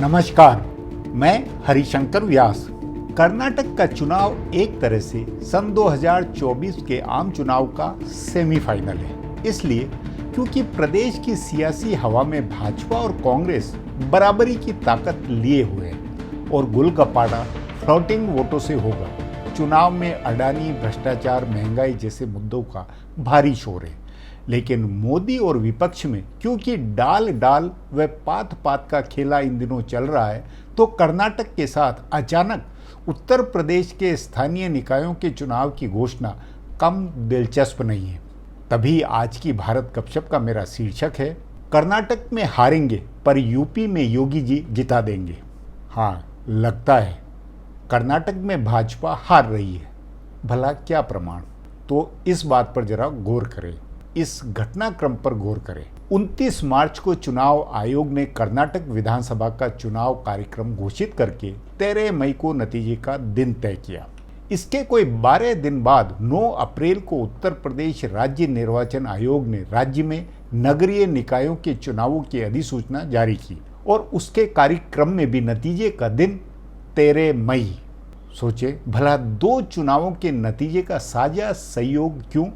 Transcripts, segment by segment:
नमस्कार, मैं हरिशंकर व्यास। कर्नाटक का चुनाव एक तरह से सन 2024 के आम चुनाव का सेमीफाइनल है। इसलिए क्योंकि प्रदेश की सियासी हवा में भाजपा और कांग्रेस बराबरी की ताकत लिए हुए हैं और गुलगप्पाड़ा फ्लोटिंग वोटों से होगा। चुनाव में अडानी, भ्रष्टाचार, महंगाई जैसे मुद्दों का भारी शोर है। लेकिन मोदी और विपक्ष में क्योंकि डाल डाल व पात पात का खेला इन दिनों चल रहा है, तो कर्नाटक के साथ अचानक उत्तर प्रदेश के स्थानीय निकायों के चुनाव की घोषणा कम दिलचस्प नहीं है। तभी आज की भारत गपशप का मेरा शीर्षक है, कर्नाटक में हारेंगे पर यूपी में योगी जी जिता देंगे। हाँ, लगता है कर्नाटक में भाजपा हार रही है। भला क्या प्रमाण? तो इस बात पर जरा गौर करें, इस घटनाक्रम पर गौर करें। 29 मार्च को चुनाव आयोग ने कर्नाटक विधानसभा का चुनाव कार्यक्रम घोषित करके 13 मई को नतीजे का दिन तय किया। इसके कोई 12 दिन बाद 9 अप्रैल को उत्तर प्रदेश राज्य निर्वाचन आयोग ने राज्य में नगरीय निकायों के चुनावों की अधिसूचना जारी की और उसके कार्यक्रम में भी नतीजे का दिन 13 मई। सोचे भला दो चुनावों के नतीजे का साझा सहयोग क्यों?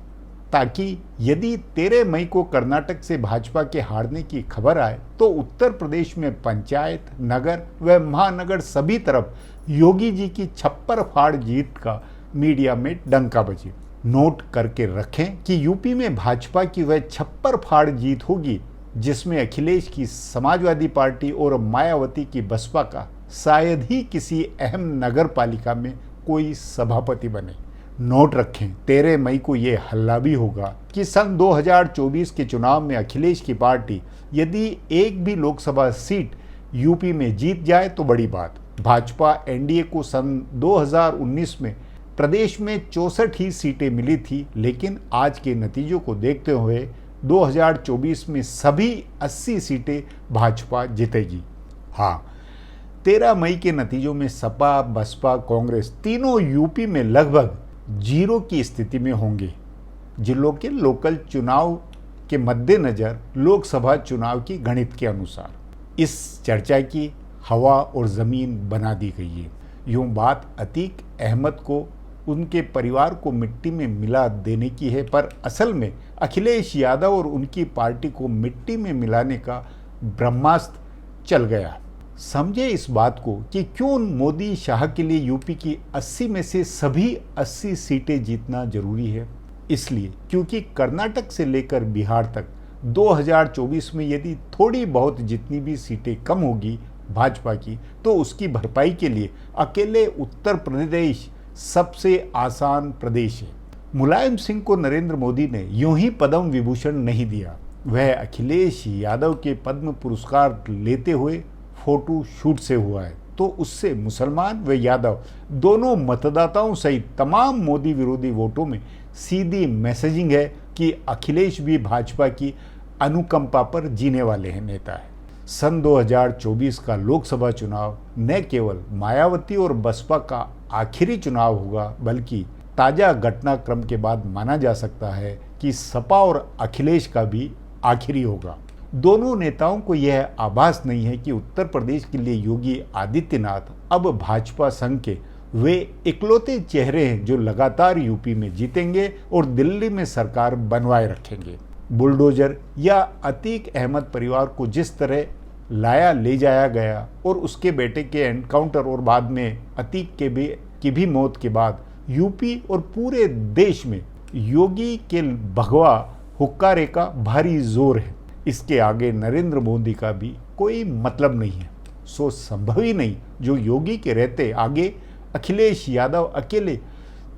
ताकि यदि 13 मई को कर्नाटक से भाजपा के हारने की खबर आए तो उत्तर प्रदेश में पंचायत, नगर व महानगर सभी तरफ योगी जी की छप्पर फाड़ जीत का मीडिया में डंका बजे। नोट करके रखें कि यूपी में भाजपा की वह छप्पर फाड़ जीत होगी जिसमें अखिलेश की समाजवादी पार्टी और मायावती की बसपा का शायद ही किसी अहम नगर पालिका में कोई सभापति बने। नोट रखें 13 मई को ये हल्ला भी होगा कि सन 2024 के चुनाव में अखिलेश की पार्टी यदि एक भी लोकसभा सीट यूपी में जीत जाए तो बड़ी बात। भाजपा एनडीए को सन 2019 में प्रदेश में 64 ही सीटें मिली थी, लेकिन आज के नतीजों को देखते हुए 2024 में सभी 80 सीटें भाजपा जीतेगी। हाँ, 13 मई के नतीजों में सपा, बसपा, कांग्रेस तीनों यूपी में लगभग जीरो की स्थिति में होंगे। जिलों के लोकल चुनाव के मद्देनजर लोकसभा चुनाव की गणित के अनुसार इस चर्चा की हवा और ज़मीन बना दी गई है। यूँ बात अतीक अहमद को उनके परिवार को मिट्टी में मिला देने की है, पर असल में अखिलेश यादव और उनकी पार्टी को मिट्टी में मिलाने का ब्रह्मास्त्र चल गया। समझे इस बात को कि क्यों मोदी शाह के लिए यूपी की 80 में से सभी 80 सीटें जीतना जरूरी है। इसलिए क्योंकि कर्नाटक से लेकर बिहार तक 2024 में यदि थोड़ी बहुत जितनी भी सीटें कम होगी भाजपा की, तो उसकी भरपाई के लिए अकेले उत्तर प्रदेश सबसे आसान प्रदेश है। मुलायम सिंह को नरेंद्र मोदी ने यूं ही पद्म विभूषण नहीं दिया, वह अखिलेश यादव के पद्म पुरस्कार लेते हुए फोटो शूट से हुआ है। तो उससे मुसलमान व यादव दोनों मतदाताओं सहित तमाम मोदी विरोधी वोटों में सीधी मैसेजिंग है कि अखिलेश भी भाजपा की अनुकंपा पर जीने वाले हैं नेता है। सन 2024 का लोकसभा चुनाव न केवल मायावती और बसपा का आखिरी चुनाव होगा, बल्कि ताजा घटनाक्रम के बाद माना जा सकता है कि सपा और अखिलेश का भी आखिरी होगा। दोनों नेताओं को यह आभास नहीं है कि उत्तर प्रदेश के लिए योगी आदित्यनाथ अब भाजपा संघ के वे इकलौते चेहरे हैं जो लगातार यूपी में जीतेंगे और दिल्ली में सरकार बनवाए रखेंगे। बुलडोजर या अतीक अहमद परिवार को जिस तरह लाया ले जाया गया और उसके बेटे के एनकाउंटर और बाद में अतीक की भी मौत के बाद यूपी और पूरे देश में योगी के भगवा हुक्कारे का भारी जोर है। इसके आगे नरेंद्र मोदी का भी कोई मतलब नहीं है। सो संभव ही नहीं जो योगी के रहते आगे अखिलेश यादव अकेले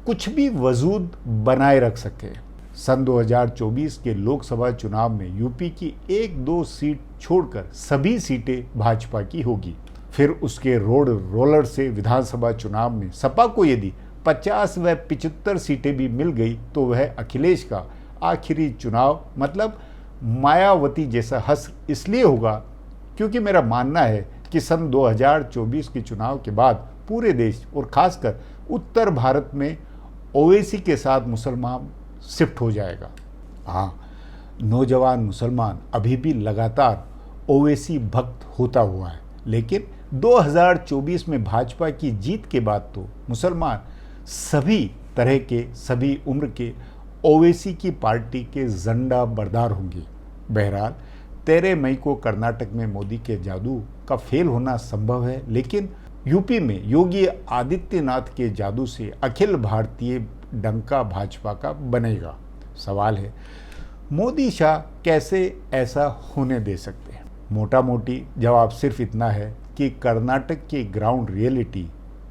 कुछ भी वजूद बनाए रख सके। सन 2024 के लोकसभा चुनाव में यूपी की 1-2 सीट छोड़कर सभी सीटें भाजपा की होगी। फिर उसके रोड रोलर से विधानसभा चुनाव में सपा को यदि 50 व 75 सीटें भी मिल गई तो वह अखिलेश का आखिरी चुनाव मतलब मायावती जैसा हश्र इसलिए होगा क्योंकि मेरा मानना है कि सन 2024 के चुनाव के बाद पूरे देश और खासकर उत्तर भारत में ओवैसी के साथ मुसलमान शिफ्ट हो जाएगा। हाँ, नौजवान मुसलमान अभी भी लगातार ओवैसी भक्त होता हुआ है, लेकिन 2024 में भाजपा की जीत के बाद तो मुसलमान सभी तरह के, सभी उम्र के ओवैसी की पार्टी के झंडा बरदार होंगे। बहरहाल 13 मई को कर्नाटक में मोदी के जादू का फेल होना संभव है, लेकिन यूपी में योगी आदित्यनाथ के जादू से अखिल भारतीय डंका भाजपा का बनेगा। सवाल है, मोदी शाह कैसे ऐसा होने दे सकते हैं? मोटा मोटी जवाब सिर्फ इतना है कि कर्नाटक की ग्राउंड रियलिटी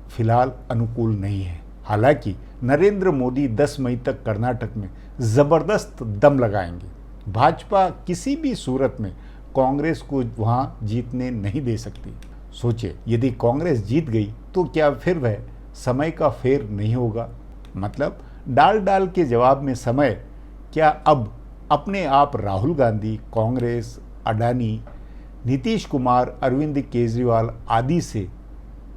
फिलहाल अनुकूल नहीं है। हालांकि नरेंद्र मोदी 10 मई तक कर्नाटक में जबरदस्त दम लगाएंगे। भाजपा किसी भी सूरत में कांग्रेस को वहां जीतने नहीं दे सकती। सोचिए, यदि कांग्रेस जीत गई तो क्या फिर वह समय का फेर नहीं होगा? मतलब डाल डाल के जवाब में समय क्या अब अपने आप राहुल गांधी, कांग्रेस, अडानी, नीतीश कुमार, अरविंद केजरीवाल आदि से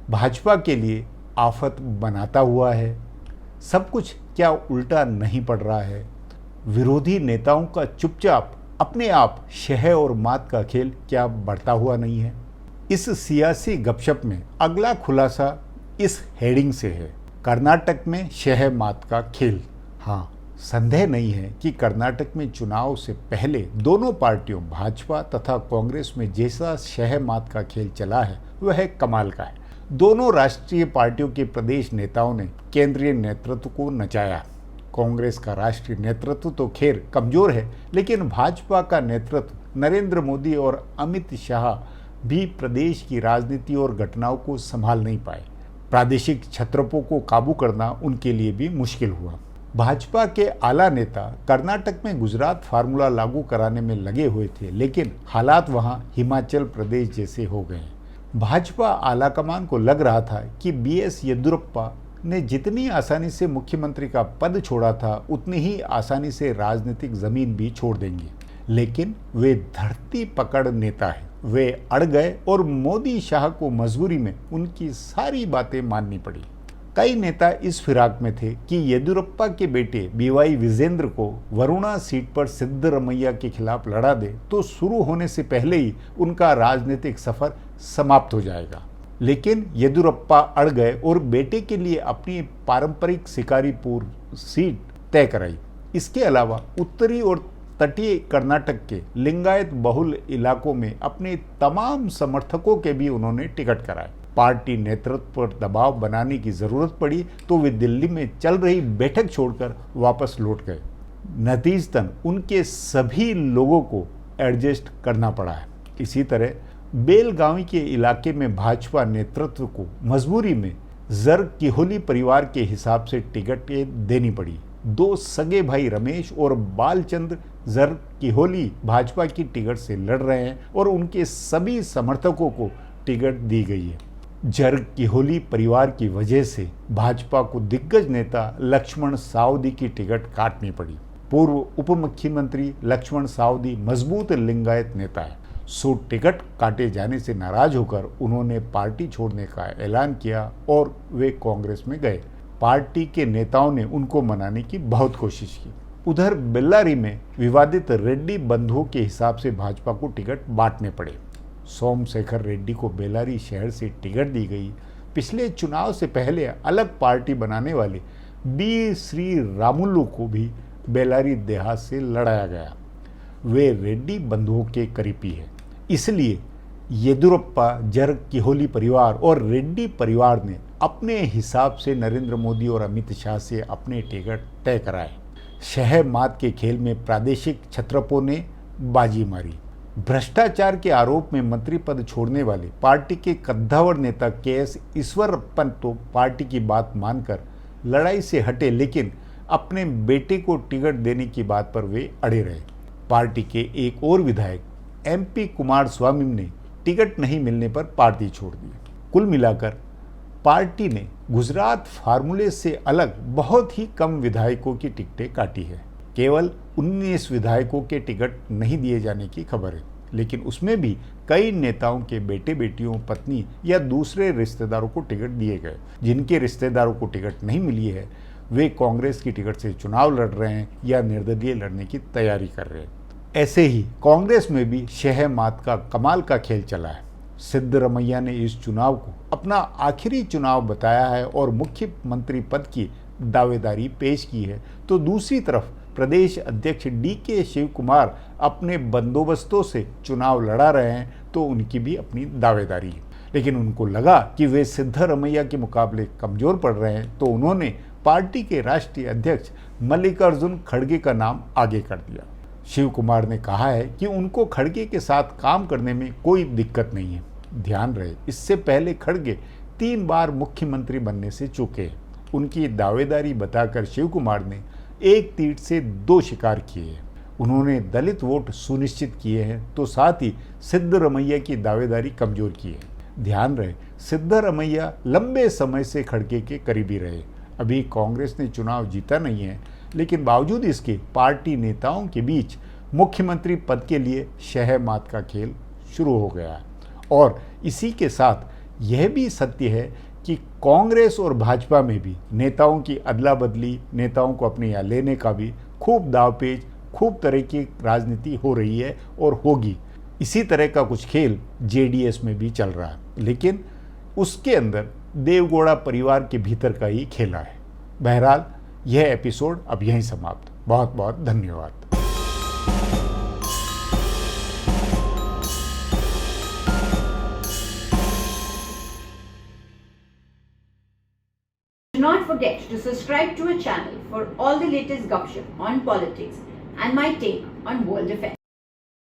भाजपा के लिए आफत बनाता हुआ है? सब कुछ क्या उल्टा नहीं पड़ रहा है? विरोधी नेताओं का चुपचाप अपने आप शह और मात का खेल क्या बढ़ता हुआ नहीं है? इस सियासी गपशप में अगला खुलासा इस हेडिंग से है, कर्नाटक में शह मात का खेल। हाँ, संदेह नहीं है कि कर्नाटक में चुनाव से पहले दोनों पार्टियों भाजपा तथा कांग्रेस में जैसा शह मात का खेल चला है वह कमाल का है। दोनों राष्ट्रीय पार्टियों के प्रदेश नेताओं ने केंद्रीय नेतृत्व को नचाया। कांग्रेस का राष्ट्रीय नेतृत्व तो खैर कमजोर है, लेकिन भाजपा का नेतृत्व नरेंद्र मोदी और अमित शाह भी प्रदेश की राजनीति और घटनाओं को संभाल नहीं पाए। प्रादेशिक छत्रपों को काबू करना उनके लिए भी मुश्किल हुआ। भाजपा के आला नेता कर्नाटक में गुजरात फार्मूला लागू कराने में लगे हुए थे, लेकिन हालात वहां हिमाचल प्रदेश जैसे हो गए। भाजपा आलाकमान को लग रहा था कि बीएस येदियुरप्पा ने जितनी आसानी से मुख्यमंत्री का पद छोड़ा था उतनी ही आसानी से राजनीतिक जमीन भी छोड़ देंगे। लेकिन वे धरती पकड़ नेता है। वे अड़ गए और मोदी शाह को मजबूरी में उनकी सारी बातें माननी पड़ी। कई नेता इस फिराक में थे कि येदियुरप्पा के बेटे बीवाई विजेंद्र को वरुणा सीट पर सिद्धरमैया के खिलाफ लड़ा दे तो शुरू होने से पहले ही उनका राजनीतिक सफर समाप्त हो जाएगा। लेकिन येदियुरप्पा अड़ गए और बेटे के लिए अपनी पारंपरिक शिकारीपुर सीट तय कराई। इसके अलावा उत्तरी और तटीय कर्नाटक के लिंगायत बहुल इलाकों में अपने तमाम समर्थकों के भी उन्होंने टिकट कराए। पार्टी नेतृत्व पर दबाव बनाने की जरूरत पड़ी तो वे दिल्ली में चल रही बैठक छोड़कर वापस लौट गए। नतीजतन उनके सभी लोगों को एडजस्ट करना पड़ा है। इसी तरह बेलगावी के इलाके में भाजपा नेतृत्व को मजबूरी में जर किहोली परिवार के हिसाब से टिकटें देनी पड़ी। दो सगे भाई रमेश और बालचंद्र जर किहोली भाजपा की टिकट से लड़ रहे हैं और उनके सभी समर्थकों को टिकट दी गई है। जर किहोली परिवार की वजह से भाजपा को दिग्गज नेता लक्ष्मण सावदी की टिकट काटनी पड़ी। पूर्व उप मुख्यमंत्री लक्ष्मण सावदी मजबूत लिंगायत नेता है, सो टिकट काटे जाने से नाराज होकर उन्होंने पार्टी छोड़ने का ऐलान किया और वे कांग्रेस में गए। पार्टी के नेताओं ने उनको मनाने की बहुत कोशिश की। उधर बेल्लारी में विवादित रेड्डी बंधुओं के हिसाब से भाजपा को टिकट बांटने पड़े। सोमशेखर रेड्डी को बेल्लारी शहर से टिकट दी गई। पिछले चुनाव से पहले अलग पार्टी बनाने वाले बी श्री रामुलु को भी बेल्लारी देहात से लड़ाया गया। वे रेड्डी बंधुओं के करीबी है, इसलिए येदियुरप्पा, जर किहोली परिवार और रेड्डी परिवार ने अपने हिसाब से नरेंद्र मोदी और अमित शाह से अपने टिकट तय कराए। शह मात के खेल में प्रादेशिक छत्रपों ने बाजी मारी। भ्रष्टाचार के आरोप में मंत्री पद छोड़ने वाले पार्टी के कद्दावर नेता केएस ईश्वरप्पन तो पार्टी की बात मानकर लड़ाई से हटे, लेकिन अपने बेटे को टिकट देने की बात पर वे अड़े रहे। पार्टी के एक और विधायक एमपी कुमारस्वामी ने टिकट नहीं मिलने पर पार्टी छोड़ दी। कुल मिलाकर पार्टी ने गुजरात फार्मूले से अलग बहुत ही कम विधायकों की टिकटें काटी है। केवल 19 विधायकों के टिकट नहीं दिए जाने की खबर है, लेकिन उसमें भी कई नेताओं के बेटे बेटियों, पत्नी या दूसरे रिश्तेदारों को टिकट दिए गए। जिनके रिश्तेदारों को टिकट नहीं मिली है वे कांग्रेस की टिकट से चुनाव लड़ रहे हैं या निर्दलीय लड़ने की तैयारी कर रहे हैं। ऐसे ही कांग्रेस में भी शह मात का कमाल का खेल चला है। सिद्धरमैया ने इस चुनाव को अपना आखिरी चुनाव बताया है और मुख्यमंत्री पद की दावेदारी पेश की है, तो दूसरी तरफ प्रदेश अध्यक्ष DK शिव कुमार अपने बंदोबस्तों से चुनाव लड़ा रहे हैं, तो उनकी भी अपनी दावेदारी है। लेकिन उनको लगा कि वे सिद्धरमैया के मुकाबले कमजोर पड़ रहे हैं, तो उन्होंने पार्टी के राष्ट्रीय अध्यक्ष मल्लिकार्जुन खड़गे का नाम आगे कर दिया। शिव कुमार ने कहा है कि उनको खड़गे के साथ काम करने में कोई दिक्कत नहीं है। ध्यान रहे, इससे पहले खड़गे 3 बार मुख्यमंत्री बनने से चूके हैं। उनकी दावेदारी बताकर शिव कुमार ने एक तीर से 2 शिकार किए हैं। उन्होंने दलित वोट सुनिश्चित किए हैं, तो साथ ही सिद्धरमैया की दावेदारी कमजोर की है। ध्यान रहे, सिद्धरमैया लंबे समय से खड़गे के करीबी रहे। अभी कांग्रेस ने चुनाव जीता नहीं है, लेकिन बावजूद इसके पार्टी नेताओं के बीच मुख्यमंत्री पद के लिए शह मात का खेल शुरू हो गया है। और इसी के साथ यह भी सत्य है कि कांग्रेस और भाजपा में भी नेताओं की अदला बदली, नेताओं को अपने यहाँ लेने का भी खूब दावपेच, खूब तरह की राजनीति हो रही है और होगी। इसी तरह का कुछ खेल JDS में भी चल रहा है, लेकिन उसके अंदर देवगौड़ा परिवार के भीतर का ही खेला है। बहरहाल यह एपिसोड अब यहीं समाप्त। बहुत बहुत धन्यवाद। Do not forget to subscribe to our channel for all the latest gossip on politics and my take on world affairs.